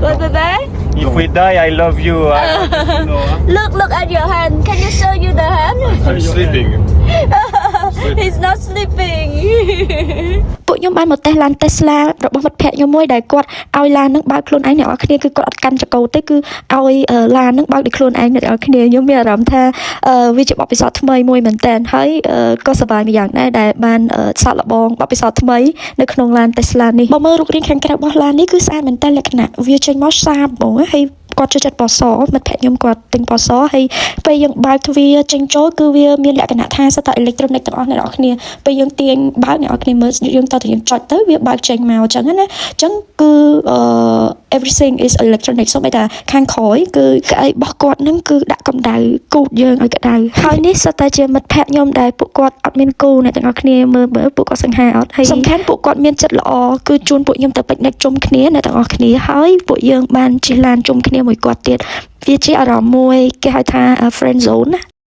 What did they? If we die, I love you. Look at your hand. Can you show you the hand? I'm sleeping. He's not sleeping. ពួកខ្ញុំបានមកតេស្តឡាន Tesla របស់មិត្តភ័ក្តិខ្ញុំមួយដែលគាត់ឲ្យឡាននឹងបើកខ្លួនឯងអ្នកនរគ្នាគឺគាត់អត់កាន់ចកោទេគឺឲ្យឡាននឹងបើកដោយខ្លួនឯងអ្នកនរគ្នាខ្ញុំមានអារម្មណ៍ថាវាជាបទពិសោធន៍ថ្មីមួយមែនតើហើយក៏សប្បាយម្យ៉ាងដែរដែលបានសាកល្បងបទពិសោធន៍ថ្មីនៅក្នុងឡាន Tesla នេះបើមើលរូបរាងខាងក្រៅរបស់ឡាននេះគឺស្អាតមែនតើលក្ខណៈវាចេញមកស្អាតហ្មងហើយគាត់ចូលចិត្តពណ៌សមិត្តភ័ក្តិខ្ញុំគាត់ទិញពណ៌សហើយពេលយើងបើកទ្វារចេញចូលគឺវាមានលក្ខណៈថាសិតតែអេឡិចត្រូនិកទាំងអស់អ្នកនរគ្នាពេលយើងទាញបើកអ្នកនរគ្នាមើលយើងតើយើងចុចទៅវាបើកចេញមកអញ្ចឹងណាអញ្ចឹងគឺ everything is electronic សូម្បីតែខាងក្រោយគឺកៅអីរបស់គាត់នឹងគឺដាក់កម្ដៅគូតយើងឲ្យក្ដៅហើយនេះសិតតែជាមិត្តភ័ក្តិខ្ញុំដែលពួកគាត់អត់មានគូអ្នកទាំងអស់គ្នាមើលពួកគាត់សង្ហាអត់ហើយសំខាន់ពួកគាត់មានចិត្តល្អគឺជូនពួកខ្ញុំទៅពិកនិកជុំគ្នាអ្នកទាំងអស់គ្នាហើយពួកយើងបានជិះឡានជុំគ្នាមួយគាត់ទៀតវាជាអារម្មណ៍មួយគេហៅថា friend zone ណា